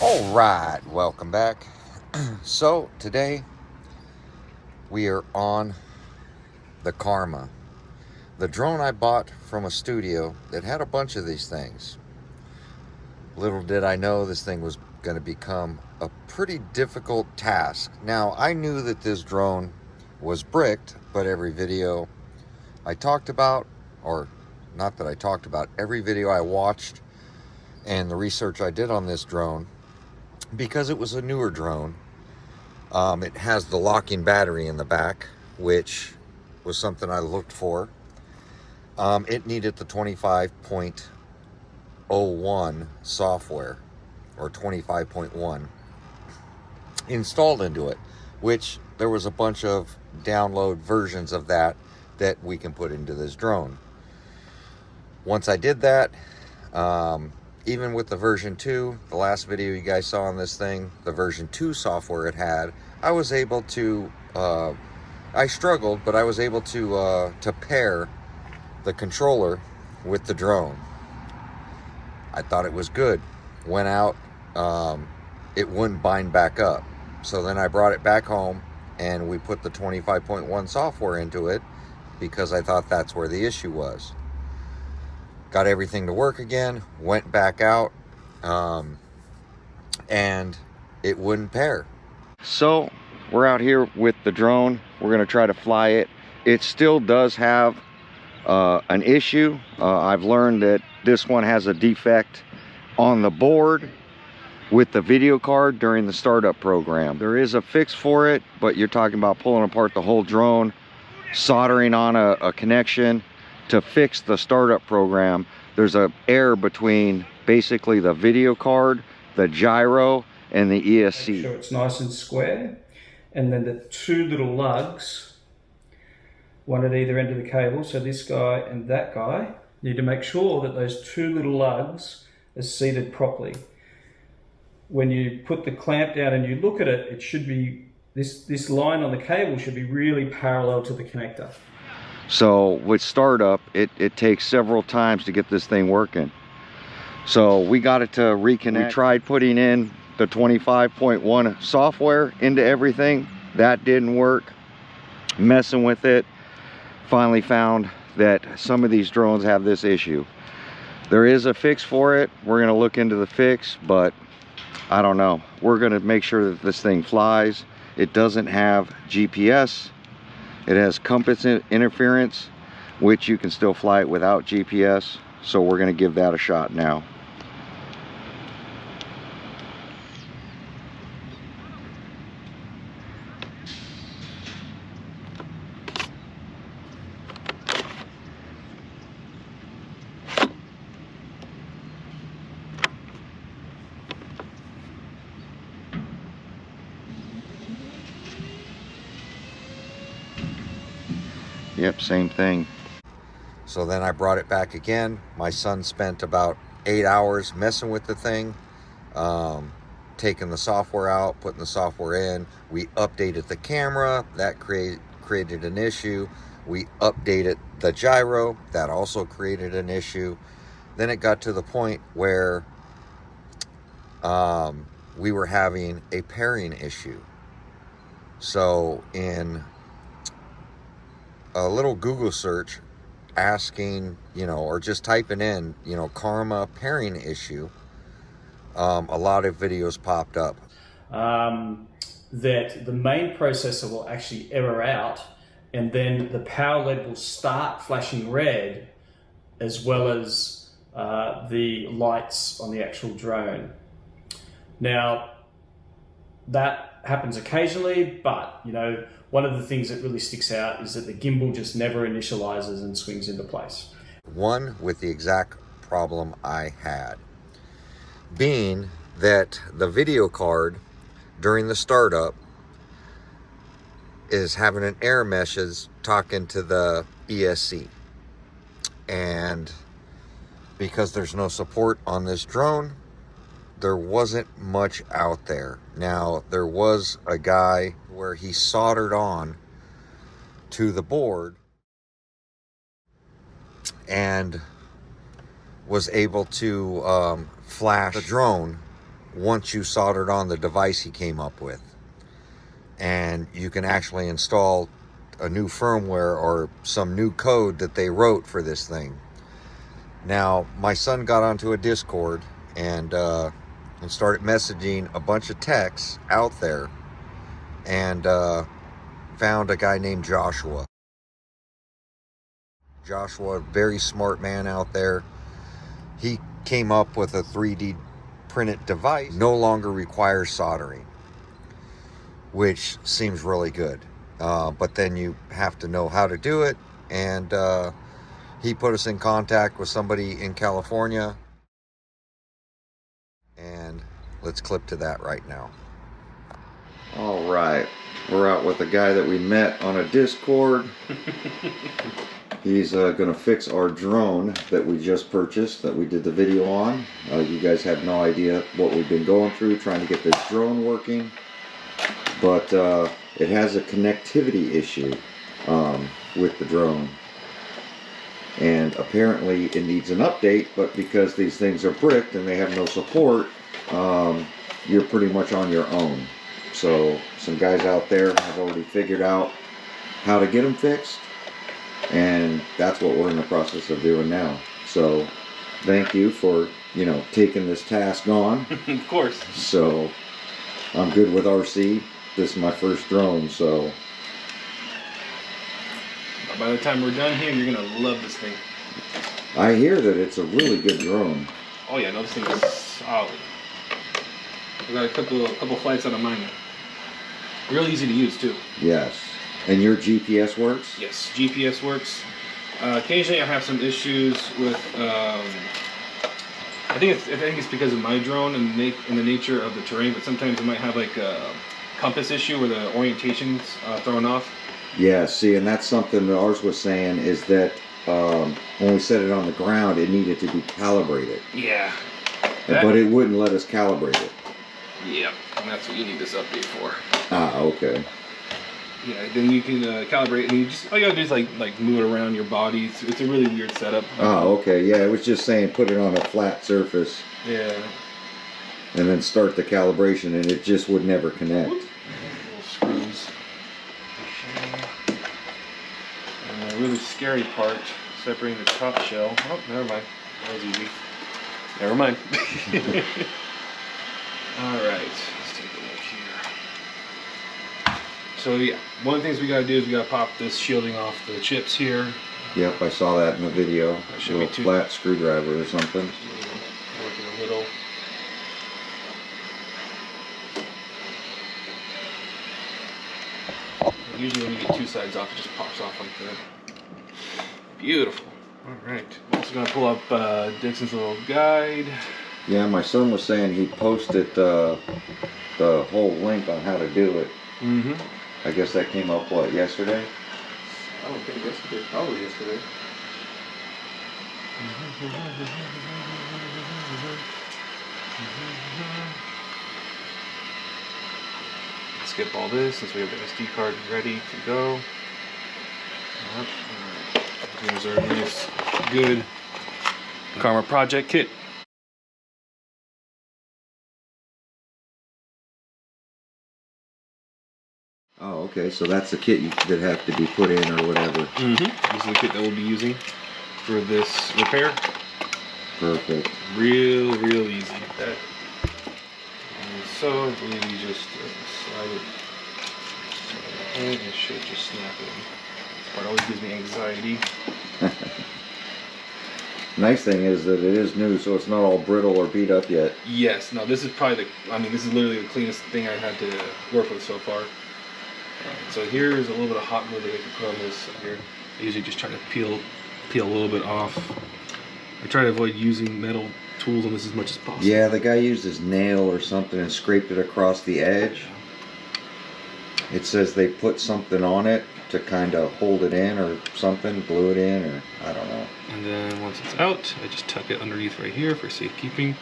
All right, welcome back. So today we are on the Karma, the drone I bought from a studio that had a bunch of these things. Little did I know this thing was going to become a pretty difficult task. Now, I knew that this drone was bricked, but every video I talked about, or not that I talked about, every video I watched and the research I did on this drone, because it was a newer drone, it has the locking battery in the back, which was something I looked for. It needed the 25.01 software, or 25.1, installed into it, which there was a bunch of download versions of that we can put into this drone. Once I did that, even with the version 2, the last video you guys saw on this thing, the version 2 software it had, I was able to, I struggled, but I was able to pair the controller with the drone. I thought it was good. Went out, it wouldn't bind back up. So then I brought it back home and we put the 25.1 software into it because I thought that's where the issue was. Got everything to work again, went back out, and it wouldn't pair. So we're out here with the drone. We're gonna try to fly it. It still does have an issue. I've learned that this one has a defect on the board with the video card during the startup program. There is a fix for it, but you're talking about pulling apart the whole drone, soldering on a connection to fix the startup program. There's an error between basically the video card, the gyro, and the ESC. Make sure it's nice and square, and then the two little lugs, one at either end of the cable, so this guy and that guy, need to make sure that those two little lugs are seated properly. When you put the clamp down and you look at it, it should be, this line on the cable should be really parallel to the connector. So with startup, it takes several times to get this thing working. So we got it to reconnect. We tried putting in the 25.1 software into everything. That didn't work. Messing with it, finally found that some of these drones have this issue. There is a fix for it. We're gonna look into the fix, but I don't know. We're gonna make sure that this thing flies. It doesn't have GPS. It has compass interference, which you can still fly it without GPS. So we're gonna give that a shot now. Yep, same thing. So then I brought it back again. My son spent about 8 hours messing with the thing, taking the software out, putting the software in. We updated the camera. That created an issue. We updated the gyro. That also created an issue. Then it got to the point where we were having a pairing issue. So in a little Google search, asking, or just typing in, Karma pairing issue, a lot of videos popped up. That the main processor will actually error out, and then the power LED will start flashing red, as well as the lights on the actual drone. Now, that happens occasionally, but one of the things that really sticks out is that the gimbal just never initializes and swings into place. One with the exact problem I had, being that the video card during the startup is having an error message talking to the ESC. And because there's no support on this drone, there wasn't much out there. Now, there was a guy where he soldered on to the board and was able to flash the drone once you soldered on the device he came up with. And you can actually install a new firmware or some new code that they wrote for this thing. Now, my son got onto a Discord and started messaging a bunch of techs out there, and found a guy named Joshua. Joshua, very smart man out there. He came up with a 3D printed device, no longer requires soldering, which seems really good. But then you have to know how to do it, and he put us in contact with somebody in California, and let's clip to that right now. All right, we're out with a guy that we met on a Discord. He's gonna fix our drone that we just purchased, that we did the video on. You guys have no idea what we've been going through trying to get this drone working, but it has a connectivity issue with the drone, and apparently it needs an update, but because these things are bricked and they have no support, you're pretty much on your own. So some guys out there have already figured out how to get them fixed, and that's what we're in the process of doing now. So thank you for, you know, taking this task on. Of course. So I'm good with RC. This is my first drone, so by the time we're done here, you're gonna love this thing. I hear that it's a really good drone. Oh yeah, no, this thing is solid. I got a couple flights out of mine. Real easy to use too. Yes. And your GPS works? Yes, GPS works. Occasionally I have some issues with. I think it's because of my drone and the nature of the terrain, but sometimes it might have like a compass issue where the orientation's thrown off. Yeah, see, and that's something that ours was saying, is that when we set it on the ground, it needed to be calibrated. Yeah. But it wouldn't let us calibrate it. Yeah, and that's what you need this update for. Ah, okay. Yeah, then you can calibrate, and you just all you gotta do is like move it around your body. It's a really weird setup. Oh, okay. Yeah, it was just saying put it on a flat surface. Yeah. And then start the calibration, and it just would never connect. Little screws. And the really scary part, separating the top shell. Oh, never mind. That was easy. Never mind. All right, let's take a look here. So yeah, one of the things we gotta do is we gotta pop this shielding off the chips here. Yep, I saw that in the video. That should a be little flat screwdriver or something. Working a little. Usually when you get two sides off, it just pops off like that. Beautiful. All right. I'm also gonna pull up Dixon's little guide. Yeah, my son was saying he posted the whole link on how to do it. Mm-hmm. I guess that came up, what, yesterday? I don't think yesterday. Probably yesterday. Skip all this since we have the SD card ready to go. Yep. Here's our nice, good Karma Project kit. Oh, okay, so that's the kit that have to be put in or whatever. Mm-hmm. This is the kit that we'll be using for this repair. Perfect. Real easy. That. And so I believe you just slide it, and it should just snap in. This part always gives me anxiety. Nice thing is that it is new, so it's not all brittle or beat up yet. Yes. No. This is probably this is literally the cleanest thing I've had to work with so far. So here's a little bit of hot glue that I can put on this here. I usually just try to peel a little bit off. I try to avoid using metal tools on this as much as possible. Yeah, the guy used his nail or something and scraped it across the edge. It says they put something on it to kind of hold it in or something, glue it in, or I don't know. And then once it's out, I just tuck it underneath right here for safekeeping.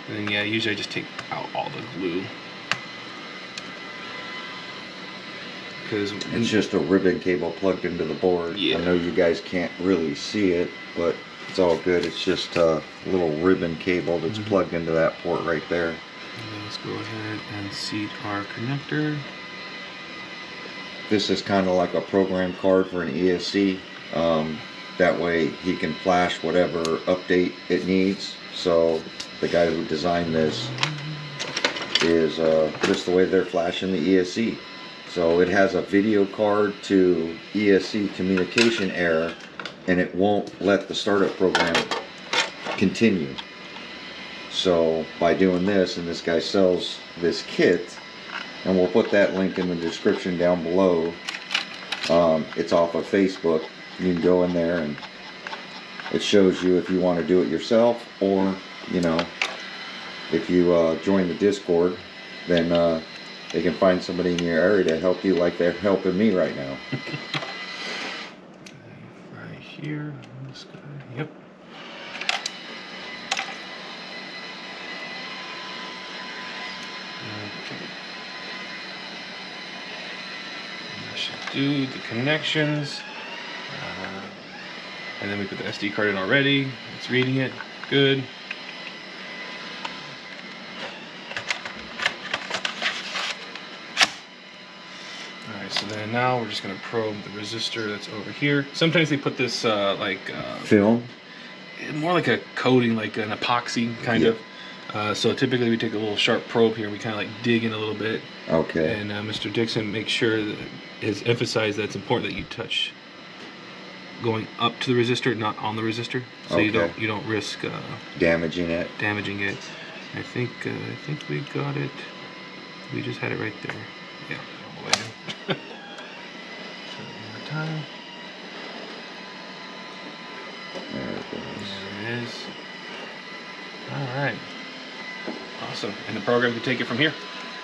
And then yeah, usually I just take out all the glue. Because it's just a ribbon cable plugged into the board. Yeah. I know you guys can't really see it, but it's all good. It's just a little ribbon cable that's plugged into that port right there. then let's go ahead and seat our connector. This is kind of like a program card for an ESC. That way he can flash whatever update it needs. So the guy who designed this is just the way they're flashing the ESC. So it has a video card to ESC communication error, and it won't let the startup program continue. So by doing this, and this guy sells this kit, and we'll put that link in the description down below. It's off of Facebook. You can go in there and it shows you if you want to do it yourself, or you know, if you join the Discord, then they can find somebody in your area to help you like they're helping me right now. Right here, this guy. Yep. Okay. That should do the connections. And then we put the SD card in already. It's reading it. Good. Alright, so then now we're just going to probe the resistor that's over here. Sometimes they put this Film? more like a coating, like an epoxy kind of. So typically we take a little sharp probe here. We kind of like dig in a little bit. Okay. And Mr. Dixon makes sure that is emphasized that it's important that you touch going up to the resistor, not on the resistor, so Okay. you don't risk Damaging it. I think we got it. We just had it right there. Yeah, all the way in. So one more time. There it goes. There it is. All right. Awesome. And the program can take it from here.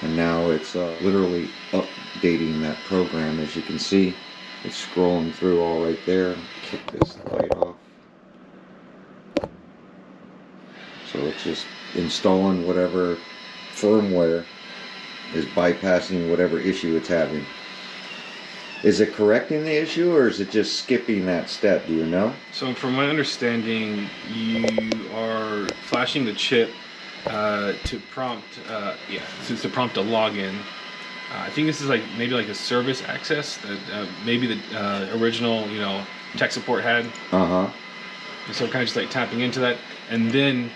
And now it's literally updating that program. As you can see, it's scrolling through all right there. Kick this light off. So it's just installing whatever firmware is bypassing whatever issue it's having. Is it correcting the issue, or is it just skipping that step? Do you know? So from my understanding, you are flashing the chip to prompt, to prompt a login. I think this is like maybe like a service access that maybe the original, tech support had. Uh-huh. And so kind of just like tapping into that, and then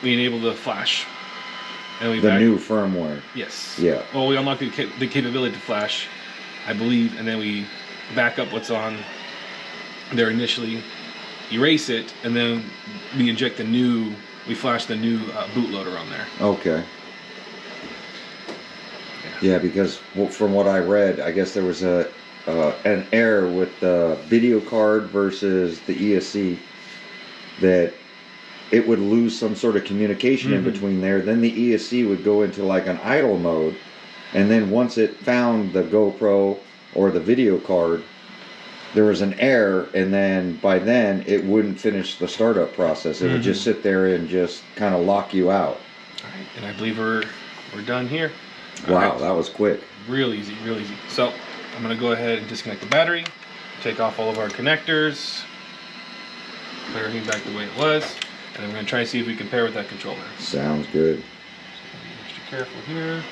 we enable the flash. And we The new firmware. Yes. Yeah. Well, we unlock the capability to flash, I believe, and then we back up what's on there initially, erase it, and then we inject we flash the new bootloader on there. Okay. Yeah, because from what I read, I guess there was an error with the video card versus the ESC, that it would lose some sort of communication in between there. Then the ESC would go into like an idle mode, and then once it found the GoPro or the video card, there was an error, and then by then it wouldn't finish the startup process. It would just sit there and just kind of lock you out. All right, and I believe we're done here. Wow, right. that was quick. Real easy, real easy. So I'm gonna go ahead and disconnect the battery, take off all of our connectors, put everything back the way it was, and then we're gonna try and see if we can pair with that controller. Sounds good. So be extra careful here.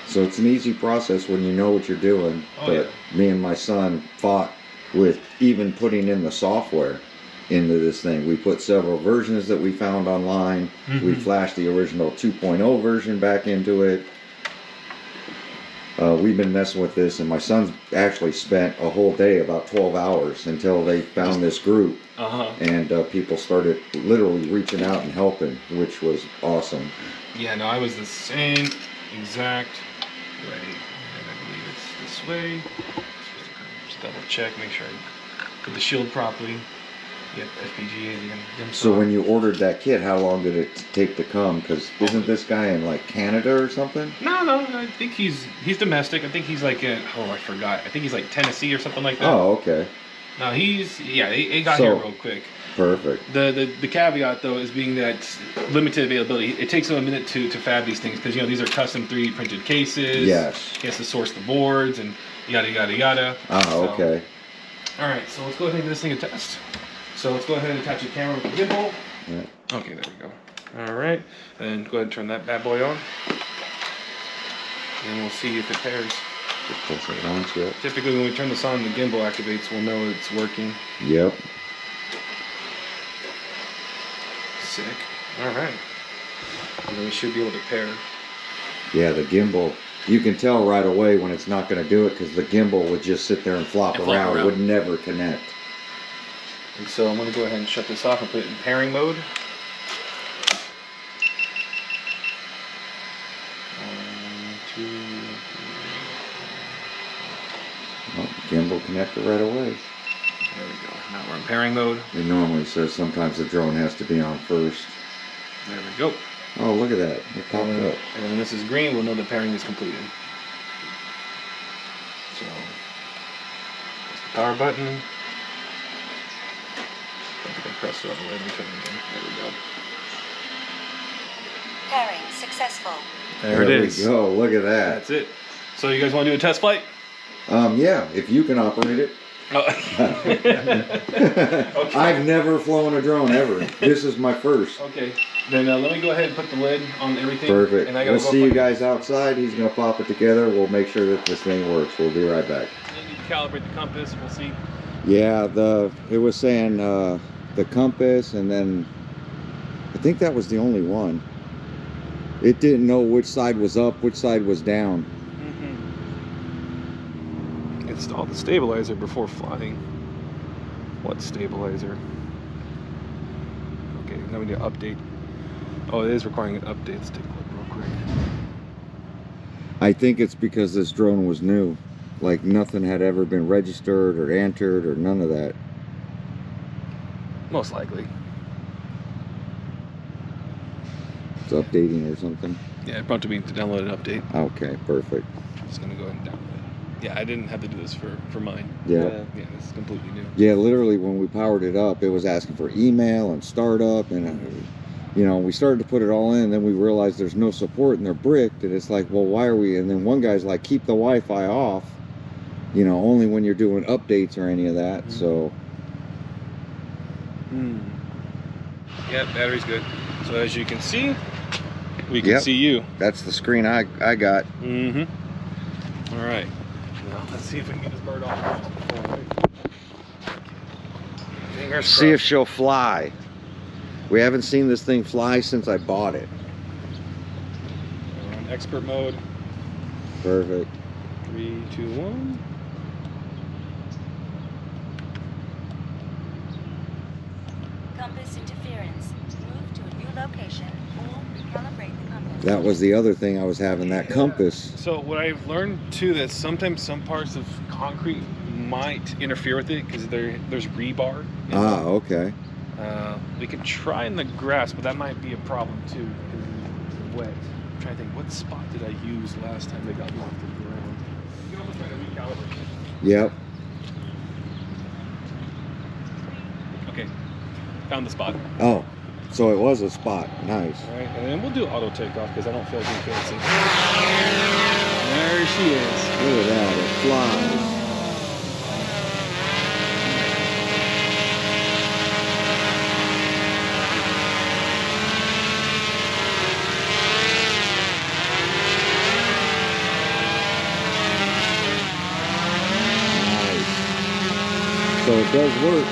So it's an easy process when you know what you're doing. Oh, But me and my son fought with even putting in the software into this thing. We put several versions that we found online. We flashed the original 2.0 version back into it. We've been messing with this, and my son's actually spent a whole day, about 12 hours, until they found this group. And people started literally reaching out and helping, which was awesome. Yeah, no, I was the same exact way. And I believe it's this way. Just double check, make sure I put the shield properly. Get FPGA again. So when you ordered that kit, how long did it take to come? Because isn't this guy in like Canada or something? No, I think he's domestic. I think he's like in, I forgot. I think he's like Tennessee or something like that. Oh, okay. No, it got here real quick. Perfect. The caveat though is being that limited availability. It takes him a minute to fab these things because these are custom 3D printed cases. Yes. He has to source the boards and yada yada yada. Oh, okay. All right, so let's go ahead and give this thing a test. So let's go ahead and attach a camera with the gimbal. Yeah. Okay, there we go. All right, and go ahead and turn that bad boy on, and we'll see if it pairs. Just press it on, yep. Typically, when we turn this on, the gimbal activates. We'll know it's working. Yep. Sick. All right. And then we should be able to pair. Yeah, the gimbal. You can tell right away when it's not going to do it because the gimbal would just sit there and flop around. It would never connect. And so I'm going to go ahead and shut this off and put it in pairing mode. Oh, gimbal connected right away. There we go. Now we're in pairing mode. It normally says sometimes the drone has to be on first. There we go. Oh, look at that. It popped up. And when this is green, we'll know the pairing is completed. So, press the power button. I think I pressed it all the way. Let me turn it again. There we go. Pairing successful. There it is. We go. Look at that. That's it. So you guys want to do a test flight? Yeah, if you can operate it. Oh. Okay. I've never flown a drone ever. This is my first. Okay. Then let me go ahead and put the lid on everything. Perfect. And I gotta We'll go see you find- guys outside. He's going to pop it together. We'll make sure that this thing works. We'll be right back. I need to calibrate the compass. We'll see. Yeah, it was saying the compass, and then I think that was the only one. It didn't know which side was up, which side was down. Install the stabilizer before flying. What stabilizer? Okay, now we need to update. Oh, it is requiring an update. Let's take a look real quick. I think it's because this drone was new. Like nothing had ever been registered or entered or none of that. Most likely. It's updating or something. Yeah, it prompted me to download an update. Okay, perfect. I'm just gonna go ahead and download it. Yeah, I didn't have to do this for mine. Yeah. Yeah, this is completely new. Yeah, literally when we powered it up, it was asking for email and startup, and you know, we started to put it all in, and then we realized there's no support and they're bricked, and it's like, well, why are we? And then one guy's like, keep the Wi-Fi off, you know, only when you're doing updates or any of that. So Yeah, battery's good. So as you can see, we can see you. that's the screen I got. All right. Now let's see if we can get this bird off. Fingers See if crossed. she'll fly. We haven't seen this thing fly since I bought it. We're on expert mode. Perfect. 3, 2, 1. Compass interference. Move to a new location or recalibrate the compass. That was the other thing I was having, that compass. So what I've learned too, that sometimes some parts of concrete might interfere with it because there's rebar. Ah, okay. We could try in the grass, but that might be a problem too because it's wet. I'm trying to think, what spot did I use last time they got me off the ground? You can almost try to recalibrate it. Yep. Okay, found the spot. Oh, so it was a spot. Nice. All right, and then we'll do auto takeoff because I don't feel like being fancy. There she is. Look at that, it flies. Nice. So it does work.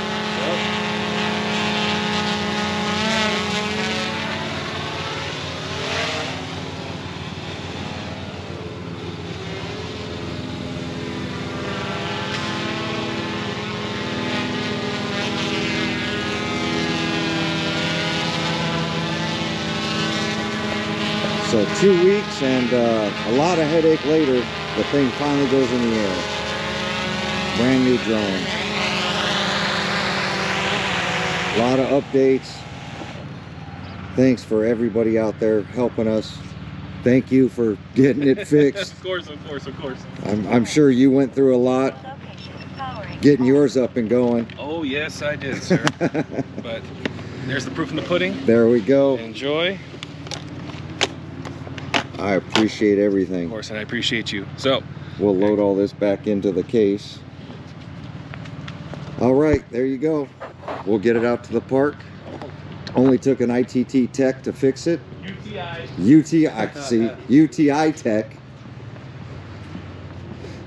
So 2 weeks and a lot of headache later, the thing finally goes in the air. Brand new drone. A lot of updates. Thanks for everybody out there helping us. Thank you for getting it fixed. Of course, of course, of course. I'm sure you went through a lot Location powering. getting yours up and going. Oh yes, I did, sir. But there's the proof in the pudding. There we go. Enjoy. I appreciate Of everything. course, and I appreciate you. So, We'll load all this back into the case. All right, there you go. We'll get it out to the park. Only took an ITT tech to fix it. UTI. UTI, see, UTI tech.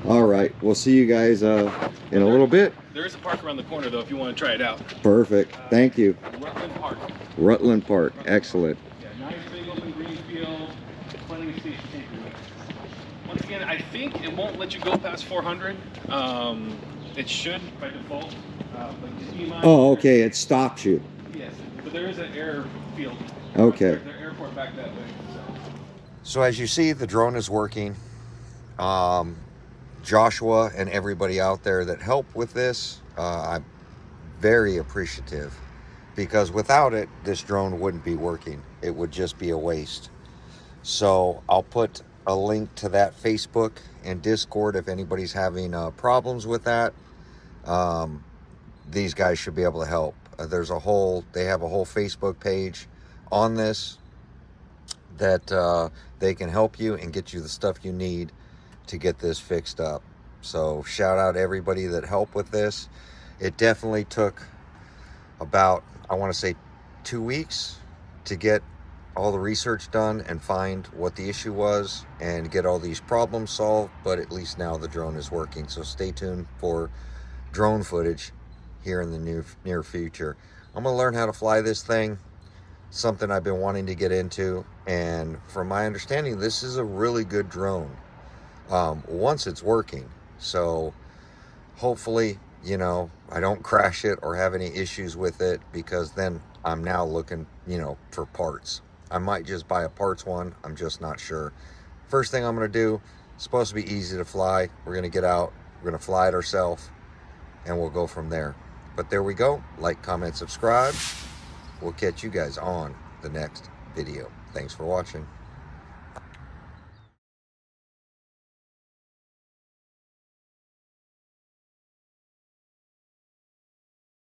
All right, we'll see you guys in a little bit. There is a park around the corner though if you want to try it out. Perfect. Thank you. Rutland Park. Rutland Park. Excellent. Yeah, nice big open green field. Plenty of space to take your mix. Once again, I think it won't let you go past 400. It should by default. But just keep in mind. Oh, okay. It stops you. Yes, but there is an airfield. Okay. There's an airport back that way. So as you see, the drone is working. Joshua and everybody out there that helped with this, I'm very appreciative, because without it, this drone wouldn't be working. It would just be a waste. So I'll put a link to that Facebook and Discord if anybody's having problems with that. These guys should be able to help. They have a whole Facebook page on this that they can help you and get you the stuff you need to get this fixed up. So shout out everybody that helped with this. It definitely took about, I want to say, 2 weeks to get all the research done and find what the issue was and get all these problems solved, but at least now the drone is working. So stay tuned for drone footage here in the near future. I'm gonna learn how to fly this thing, something I've been wanting to get into, and from my understanding, this is a really good drone once it's working. So hopefully, you know, I don't crash it or have any issues with it, because then I'm now looking, you know, for parts. I might just buy a parts one. I'm just not sure. First thing I'm going to do, it's supposed to be easy to fly. We're going to get out, we're going to fly it ourselves, and we'll go from there. But there we go. Like, comment, subscribe. We'll catch you guys on the next video. Thanks for watching.